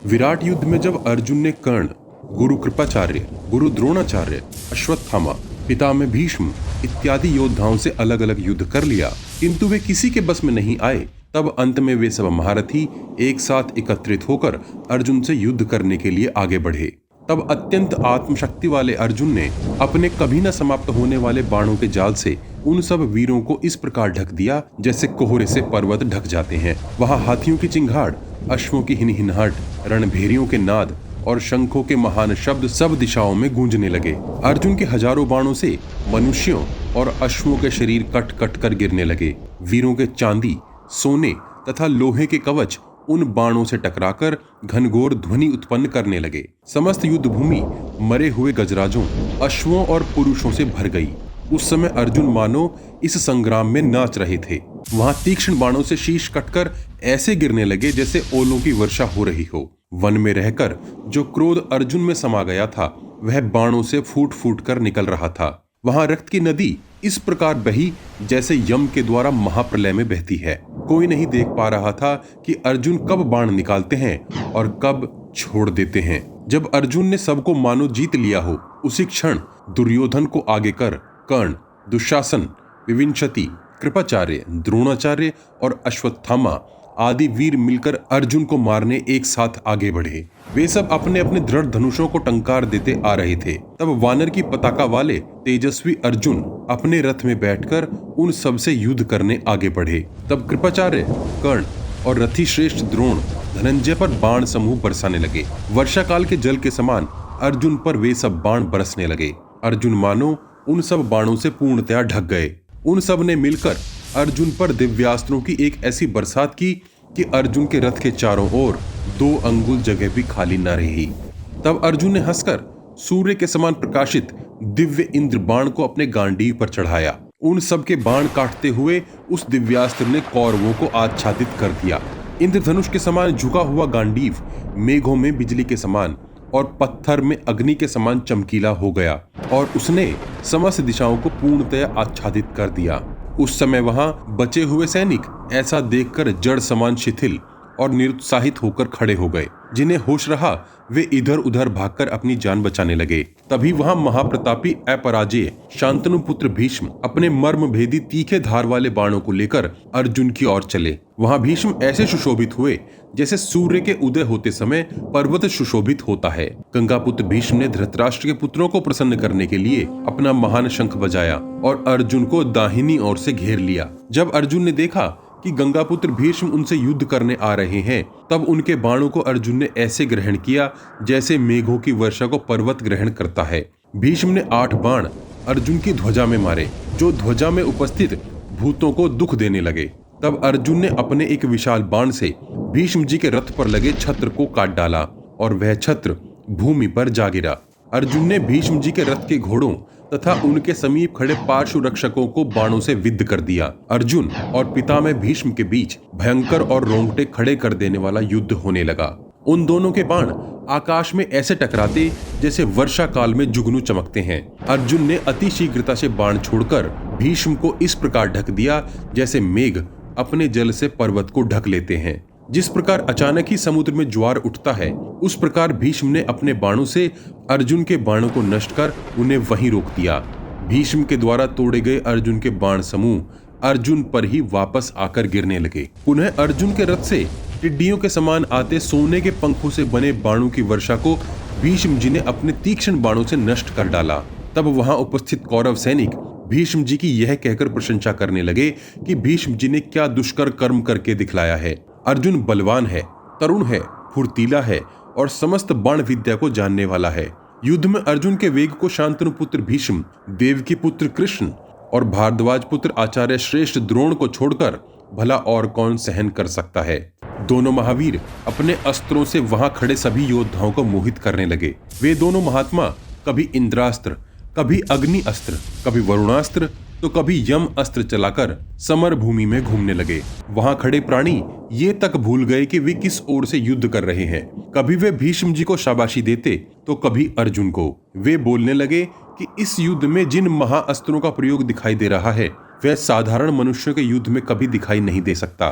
विराट युद्ध में जब अर्जुन ने कर्ण, गुरु कृपाचार्य, गुरु द्रोणाचार्य, अश्वत्थामा, पितामह भीष्म इत्यादि योद्धाओं से अलग अलग युद्ध कर लिया, किंतु वे किसी के बस में नहीं आए, तब अंत में वे सब महारथी एक साथ एकत्रित होकर अर्जुन से युद्ध करने के लिए आगे बढ़े। तब अत्यंत आत्मशक्ति वाले अर्जुन ने अपने कभी न समाप्त होने वाले बाणों के जाल से उन सब वीरों को इस प्रकार ढक दिया जैसे कोहरे से पर्वत ढक जाते हैं। वहां हाथियों की चिंगाड़, अश्वों की हिनहिनाहट, रणभेरियों के नाद और शंखों के महान शब्द सब दिशाओं में गूंजने लगे। अर्जुन के हजारों बाणों से मनुष्यों और अश्वों के शरीर कट कट कर गिरने लगे। वीरों के चांदी, सोने तथा लोहे के कवच उन बाणों से टकराकर घनघोर ध्वनि उत्पन्न करने लगे। समस्त युद्ध भूमि मरे हुए गजराजों, अश्वों और पुरुषों से भर गई। उस समय अर्जुन मानो इस संग्राम में नाच रहे थे। वहां तीक्ष्ण बाणों से शीश कटकर ऐसे गिरने लगे जैसे ओलों की वर्षा हो रही हो। वन में रहकर जो क्रोध अर्जुन में समा गया था वह बाणों से फूट फूट कर निकल रहा था। वहां रक्त की नदी इस प्रकार बही जैसे यम के द्वारा महाप्रलय में बहती है। कोई नहीं देख पा रहा था कि अर्जुन कब बाण निकालते हैं और कब छोड़ देते हैं। जब अर्जुन ने सबको मानो जीत लिया हो, उसी क्षण दुर्योधन को आगे कर कर्ण, दुशासन, विविंशति, कृपाचार्य, द्रोणाचार्य और अश्वत्थामा आदि वीर मिलकर अर्जुन को मारने एक साथ आगे बढ़े। वे सब अपने अपने दृढ़ धनुषों को टंकार देते आ रहे थे। तब वानर की पताका वाले तेजस्वी अर्जुन अपने रथ में बैठकर उन सब से युद्ध करने आगे बढ़े। तब कृपाचार्य, कर्ण और रथी श्रेष्ठ द्रोण धनंजय पर बाण समूह बरसाने लगे। वर्षा काल के जल के समान अर्जुन पर वे सब बाण बरसने लगे। अर्जुन मानो उन सब बाणों से पूर्णतया ढक गए। उन सब ने मिलकर अर्जुन पर दिव्यास्त्रों की एक ऐसी बरसात की कि अर्जुन के रथ के चारों ओर 2 अंगुल जगह भी खाली न रही। तब अर्जुन ने हंसकर सूर्य के समान प्रकाशित दिव्य इंद्र बाण को अपने गांडीव पर चढ़ाया। उन सब के बाण काटते हुए उस दिव्यास्त्र ने कौरवों को आच्छादित कर दिया। इंद्रधनुष के समान झुका हुआ गांडीव मेघों में बिजली के समान और पत्थर में अग्नि के समान चमकीला हो गया और उसने समस्त दिशाओं को पूर्णतया आच्छादित कर दिया। उस समय वहां बचे हुए सैनिक ऐसा देखकर जड़ समान शिथिल और निरुत्साहित होकर खड़े हो गए। जिन्हें होश रहा वे इधर उधर भागकर अपनी जान बचाने लगे। तभी वहां महाप्रतापी अपराजेय शांतनु पुत्र भीष्म अपने मर्म भेदी तीखे धार वाले बाणों को लेकर अर्जुन की ओर चले। वहां भीष्म ऐसे सुशोभित हुए जैसे सूर्य के उदय होते समय पर्वत सुशोभित होता है। गंगापुत्र भीष्म ने धृतराष्ट्र के पुत्रों को प्रसन्न करने के लिए अपना महान शंख बजाया और अर्जुन को दाहिनी ओर से घेर लिया। जब अर्जुन ने देखा कि गंगापुत्र भीष्म उनसे युद्ध करने आ रहे हैं, तब उनके बाणों को अर्जुन ने ऐसे ग्रहण किया जैसे मेघों की वर्षा को पर्वत ग्रहण करता है। भीष्म ने 8 बाण अर्जुन की ध्वजा में मारे, जो ध्वजा में उपस्थित भूतों को दुख देने लगे। तब अर्जुन ने अपने एक विशाल बाण से भीष्म जी के रथ पर लगे छत्र को काट डाला और वह छत्र भूमि पर जा गिरा। अर्जुन ने भीष्म जी के रथ के घोड़ों तथा उनके समीप खड़े पार्श्व रक्षकों को बाणों से विद्ध कर दिया। अर्जुन और पितामह भीष्म के बीच भयंकर और रोंगटे खड़े कर देने वाला युद्ध होने लगा। उन दोनों के बाण आकाश में ऐसे टकराते जैसे वर्षा काल में जुगनू चमकते हैं। अर्जुन ने अति शीघ्रता से बाण छोड़कर भीष्म को इस प्रकार ढक दिया जैसे मेघ अपने जल से पर्वत को ढक लेते हैं। जिस प्रकार अचानक ही समुद्र में ज्वार उठता है, उस प्रकार भीष्म ने अपने बाणों से अर्जुन के बाणों को नष्ट कर उन्हें वहीं रोक दिया। भीष्म के द्वारा तोड़े गए अर्जुन के बाण समूह अर्जुन पर ही वापस आकर गिरने लगे। पुनः अर्जुन के रथ से टिड्डियों के समान आते सोने के पंखों से बने बाणों की वर्षा को भीष्म जी ने अपने तीक्ष्ण बाणों से नष्ट कर डाला। तब वहां उपस्थित कौरव सैनिक भीष्म जी की यह कहकर प्रशंसा करने लगे कि भीष्म जी ने क्या दुष्कर कर्म करके दिखलाया है। अर्जुन बलवान है, तरुण है, फुर्तीला है और समस्त बाण विद्या को जानने वाला है। युद्ध में अर्जुन के वेग को शांतनु पुत्र भीष्म, देवकी पुत्र कृष्ण और भारद्वाज पुत्र आचार्य श्रेष्ठ द्रोण को छोड़कर भला और कौन सहन कर सकता है। दोनों महावीर अपने अस्त्रों से वहां खड़े सभी योद्धाओं को मोहित करने लगे। वे दोनों महात्मा कभी इंद्रास्त्र, कभी अग्नि अस्त्र, कभी वरुणास्त्र तो कभी यम अस्त्र चलाकर समर भूमि में घूमने लगे। वहां खड़े प्राणी ये तक भूल गए कि वे किस ओर से युद्ध कर रहे हैं। कभी वे भीष्म जी को शाबाशी देते तो कभी अर्जुन को। वे बोलने लगे कि इस युद्ध में जिन महाअस्त्रों का प्रयोग दिखाई दे रहा है वह साधारण मनुष्यों के युद्ध में कभी दिखाई नहीं दे सकता।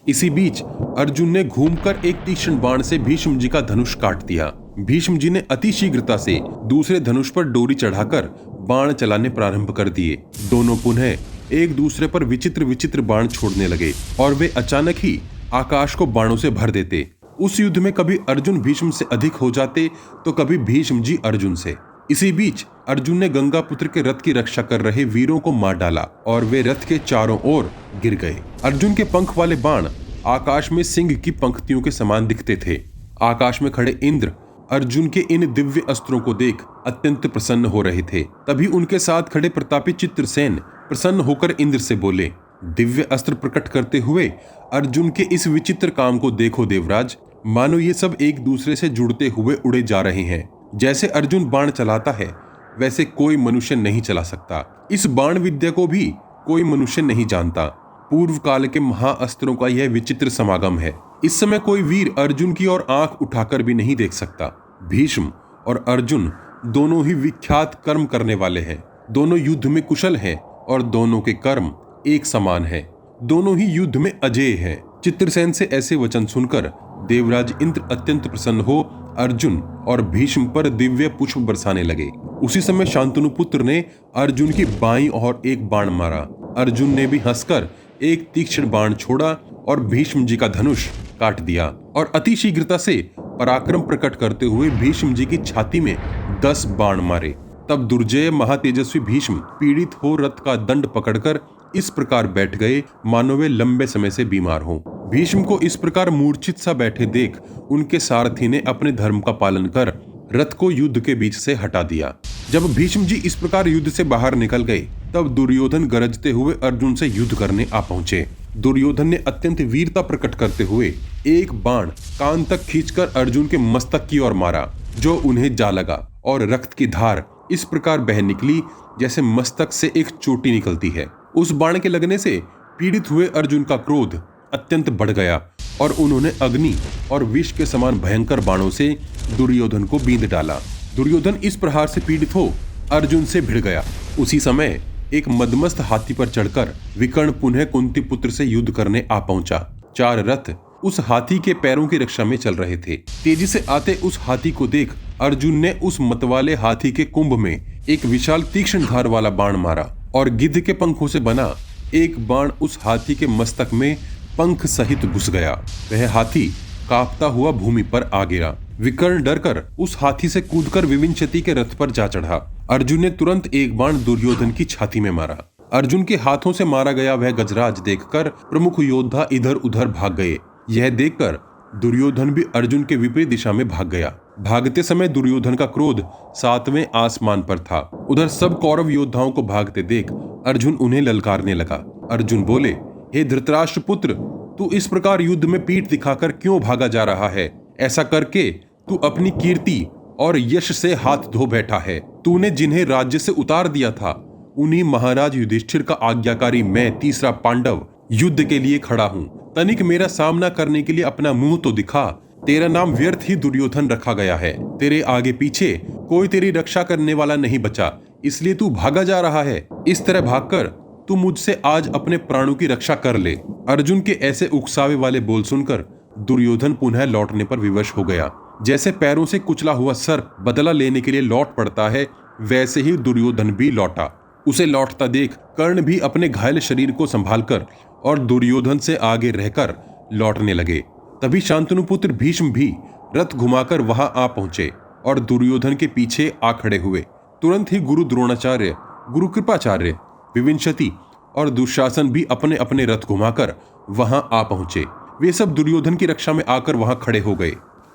इसी बीच अर्जुन ने घूमकर एक तीक्ष्ण बाण से भीष्म जी का धनुष काट दिया। भीष्म जी ने अति शीघ्रता से दूसरे धनुष पर डोरी चढ़ाकर बाण चलाने प्रारंभ कर दिए। दोनों पुनः एक दूसरे पर विचित्र विचित्र बाण छोड़ने लगे और वे अचानक ही आकाश को बाणों से भर देते। उस युद्ध में कभी अर्जुन भीष्म से अधिक हो जाते तो कभी भीष्म जी अर्जुन से। इसी बीच अर्जुन ने गंगापुत्र के रथ की रक्षा कर रहे वीरों को मार डाला और वे रथ के चारों ओर गिर गए। अर्जुन के पंख वाले बाण आकाश में सिंह की पंक्तियों के समान दिखते थे। आकाश में खड़े इंद्र अर्जुन के इन दिव्य अस्त्रों को देख अत्यंत प्रसन्न हो रहे थे। तभी उनके साथ खड़े प्रतापी चित्रसेन प्रसन्न होकर इंद्र से बोले, दिव्य अस्त्र प्रकट करते हुए अर्जुन के इस विचित्र काम को देखो देवराज, मानो ये सब एक दूसरे से जुड़ते हुए उड़े जा रहे हैं। जैसे अर्जुन बाण चलाता है वैसे कोई मनुष्य नहीं चला सकता। इस बाण विद्या को भी कोई मनुष्य नहीं जानता। पूर्व काल के महाअस्त्रों का यह विचित्र समागम है। इस समय कोई वीर अर्जुन की ओर आंख उठाकर भी नहीं देख सकता। भीष्म और अर्जुन दोनों ही विख्यात कर्म करने वाले हैं। दोनों युद्ध में कुशल हैं और दोनों के कर्म एक समान हैं। दोनों ही युद्ध में अजेय हैं। चित्रसेन से ऐसे वचन सुनकर देवराज इंद्र अत्यंत प्रसन्न हो अर्जुन और भीष्म पर दिव्य पुष्प बरसाने लगे। उसी समय शांतनु पुत्र ने अर्जुन की बाईं ओर एक बाण मारा। अर्जुन ने भी हंसकर एक तीक्ष्ण बाण छोड़ा और भीष्म जी का धनुष काट दिया और अति शीघ्रता से पराक्रम प्रकट करते हुए भीष्म जी की छाती में 10 बाण मारे। तब दुर्जय महातेजस्वी भीष्म पीड़ित हो रथ का दंड पकड़कर इस प्रकार बैठ गए मानो वे लंबे समय से बीमार हों। भीष्म को इस प्रकार मूर्छित सा बैठे देख उनके सारथी ने अपने धर्म का पालन कर रथ को युद्ध के बीच से हटा दिया। जब भीष्म जी इस प्रकार युद्ध से बाहर निकल गए तब दुर्योधन गरजते हुए अर्जुन से युद्ध करने आ पहुंचे। दुर्योधन ने अत्यंत वीरता प्रकट करते हुए एक बाण कान तक खींचकर अर्जुन के मस्तक की ओर मारा, जो उन्हें जा लगा और रक्त की धार इस प्रकार बह निकली जैसे मस्तक से एक चोटी निकलती है। उस बाण के लगने से पीड़ित हुए अर्जुन का क्रोध अत्यंत बढ़ गया और उन्होंने अग्नि और विष के समान भयंकर बाणों से दुर्योधन को बींध डाला। दुर्योधन इस प्रहार से पीड़ित हो अर्जुन से भिड़ गया। उसी समय एक मदमस्त हाथी पर चढ़कर विकर्ण पुनः कुंती पुत्र से युद्ध करने आ पहुंचा। 4 रथ उस हाथी के पैरों की रक्षा में चल रहे थे। तेजी से आते उस हाथी को देख अर्जुन ने उस मतवाले हाथी के कुंभ में एक विशाल तीक्ष्ण धार वाला बाण मारा और गिद्ध के पंखों से बना एक बाण उस हाथी के मस्तक में पंख सहित घुस गया। वह हाथी कांपता हुआ भूमि पर आ गिरा। विकर्ण डरकर उस हाथी से कूदकर विविंशति के रथ पर जा चढ़ा। अर्जुन ने तुरंत एक बाण दुर्योधन की छाती में मारा। अर्जुन के हाथों से मारा गया वह गजराज देखकर प्रमुख योद्धा इधर उधर भाग गए। यह देखकर दुर्योधन भी अर्जुन के विपरीत दिशा में भाग गया। भागते समय दुर्योधन का क्रोध 7वें आसमान पर था। उधर सब कौरव योद्धाओं को भागते देख अर्जुन उन्हें ललकारने लगा। अर्जुन बोले, हे धृतराष्ट्र पुत्र, तू इस प्रकार युद्ध में पीठ दिखाकर क्यों भागा जा रहा है? ऐसा करके तू अपनी कीर्ति और यश से हाथ धो बैठा है। तूने जिन्हें राज्य से उतार दिया था उन्हीं महाराज युधिष्ठिर का आज्ञाकारी मैं, तीसरा पांडव, युद्ध के लिए खड़ा हूँ। तनिक मेरा सामना करने के लिए अपना मुंह तो दिखा। तेरा नाम व्यर्थ ही दुर्योधन रखा गया है। तेरे आगे पीछे कोई तेरी रक्षा करने वाला नहीं बचा, इसलिए तू भागा जा रहा है। इस तरह भागकर तू मुझसे आज अपने प्राणों की रक्षा कर ले। अर्जुन के ऐसे उकसावे वाले बोल सुनकर दुर्योधन पुनः लौटने पर विवश हो गया। जैसे पैरों से कुचला हुआ सर्प बदला लेने के लिए लौट पड़ता है, वैसे ही दुर्योधन भी लौटा। उसे लौटता देख कर्ण भी अपने घायल शरीर को संभालकर और दुर्योधन से आगे रहकर लौटने लगे। तभी शांतनु पुत्र भीष्म भी रथ घुमाकर वहां आ पहुंचे और दुर्योधन के पीछे आ खड़े हुए। तुरंत ही गुरु द्रोणाचार्य, गुरु कृपाचार्य, विविंशति और दुशासन भी अपने अपने रथ घुमाकर वहां आ पहुंचे। वे सब दुर्योधन की रक्षा में आकर वहां खड़े हो गए।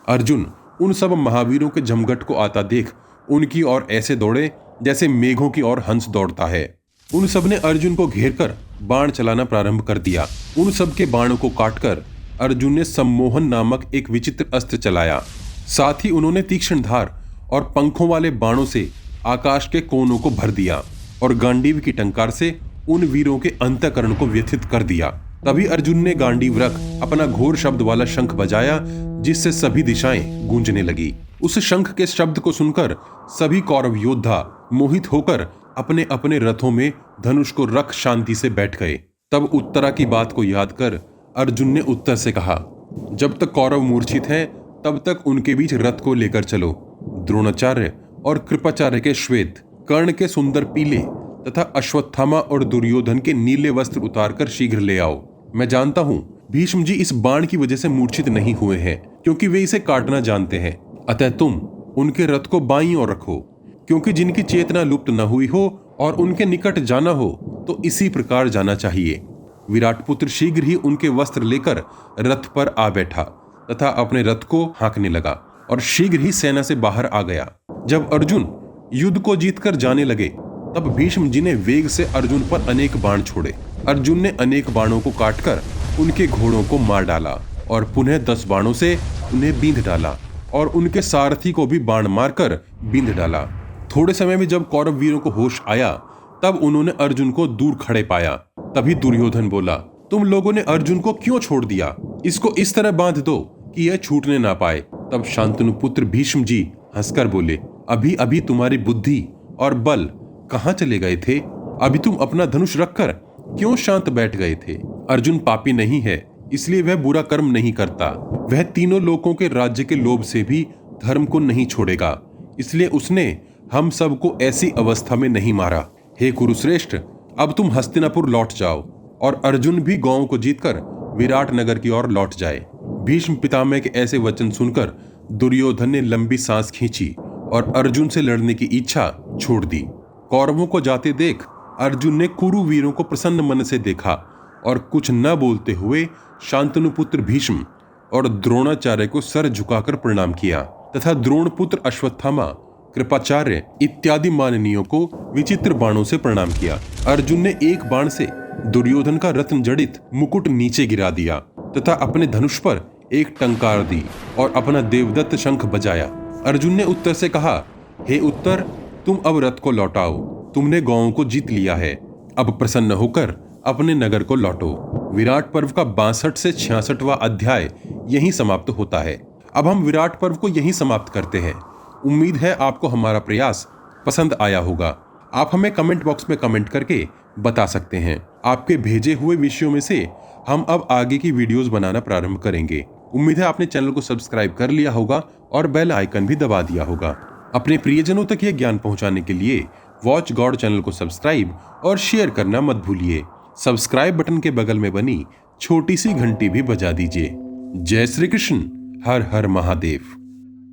अर्जुन उन सब महावीरों के जमघट को आता देख उनकी ओर ऐसे दौड़े जैसे मेघों की ओर हंस दौड़ता है। उन सब ने अर्जुन को घेरकर बाण चलाना प्रारंभ कर दिया। उन सब के बाणों को काटकर अर्जुन ने सम्मोहन नामक एक विचित्र अस्त्र चलाया। साथ ही उन्होंने तीक्ष्ण धार और पंखों वाले बाणों से आकाश के कोनों को भर दिया और गांडीव की टंकार से उन वीरों के अंतःकरण को व्यथित कर दिया। तभी अर्जुन ने गांडीव रख अपना घोर शब्द वाला शंख बजाया, जिससे सभी दिशाएं गूंजने लगी। उस शंख के शब्द को सुनकर सभी कौरव योद्धा मोहित होकर अपने अपने रथों में धनुष को रख शांति से बैठ गए। तब उत्तरा की बात को याद कर अर्जुन ने उत्तर से कहा, जब तक कौरव मूर्छित हैं तब तक उनके बीच रथ को लेकर चलो। द्रोणाचार्य और कृपाचार्य के श्वेत, कर्ण के सुंदर पीले तथा अश्वत्थामा और दुर्योधन के नीले वस्त्र उतारकर शीघ्र ले आओ। मैं जानता हूँ भीष्म जी इस बाण की वजह से मूर्छित नहीं हुए हैं, क्योंकि वे इसे काटना जानते हैं। अतः तुम उनके रथ को बाईं ओर रखो, क्योंकि जिनकी चेतना लुप्त न हुई हो और उनके निकट जाना हो तो इसी प्रकार जाना चाहिए। विराट पुत्र शीघ्र ही उनके वस्त्र लेकर रथ पर आ बैठा तथा अपने रथ को हाँकने लगा और शीघ्र ही सेना से बाहर आ गया। जब अर्जुन युद्ध को जीतकर जाने लगे तब भीष्म जी ने वेग से अर्जुन पर अनेक बाण छोड़े। अर्जुन ने अनेक बाणों को काटकर उनके घोड़ों को मार डाला और पुनः 10 बाणों से उन्हें बींध डाला और उनके सारथी को भी बाण मारकर बींध डाला। थोड़े समय में जब कौरव वीरों को होश आया तब उन्होंने अर्जुन को दूर खड़े पाया। तभी दुर्योधन बोला, तुम लोगों ने अर्जुन को क्यों छोड़ दिया? इसको इस तरह बांध दो कि यह छूटने ना पाए। तब शांतनु पुत्र भीष्म जी हंसकर बोले, अभी अभी तुम्हारी बुद्धि और बल कहाँ चले गए थे? अभी तुम अपना धनुष रखकर क्यों शांत बैठ गए थे? अर्जुन पापी नहीं है, इसलिए वह बुरा कर्म नहीं करता। वह तीनों लोकों के राज्य के लोभ से भी धर्म को नहीं छोड़ेगा, इसलिए उसने हम सबको ऐसी अवस्था में नहीं मारा। हे कुरुश्रेष्ठ, अब तुम हस्तिनापुर लौट जाओ और अर्जुन भी गांव को जीतकर विराट नगर की ओर लौट जाए। भीष्म पितामह के ऐसे वचन सुनकर दुर्योधन ने लंबी सांस खींची और अर्जुन से लड़ने की इच्छा छोड़ दी। कौरवों को जाते देख अर्जुन ने कुरु वीरों को प्रसन्न मन से देखा और कुछ न बोलते हुए शांतनु पुत्र भीष्म और द्रोणाचार्य को सर झुकाकर प्रणाम किया तथा द्रोणपुत्र अश्वत्थामा, कृपाचार्य इत्यादि माननीयों को विचित्र बाणों से प्रणाम किया। अर्जुन ने एक बाण से दुर्योधन का रत्न जड़ित मुकुट नीचे गिरा दिया तथा अपने धनुष पर एक टंकार दी और अपना देवदत्त शंख बजाया। अर्जुन ने उत्तर से कहा, हे उत्तर, तुम अब रथ को लौटाओ। तुमने गांवों को जीत लिया है, अब प्रसन्न होकर अपने नगर को लौटो। विराट पर्व का 62 से 66वां अध्याय यहीं समाप्त होता है। अब हम विराट पर्व को यहीं समाप्त करते हैं। उम्मीद है आपको हमारा प्रयास पसंद आया होगा। आप हमें कमेंट बॉक्स में कमेंट करके बता सकते हैं। आपके भेजे हुए विषयों में से हम अब आगे की वीडियोस बनाना प्रारंभ करेंगे। उम्मीद है आपने चैनल को सब्सक्राइब कर लिया होगा और बेल आइकन भी दबा दिया होगा। अपने प्रियजनों तक यह ज्ञान पहुंचाने के लिए वॉच गॉड चैनल को सब्सक्राइब और शेयर करना मत भूलिए। सब्सक्राइब बटन के बगल में बनी छोटी सी घंटी भी बजा दीजिए। जय श्री कृष्ण। हर हर महादेव।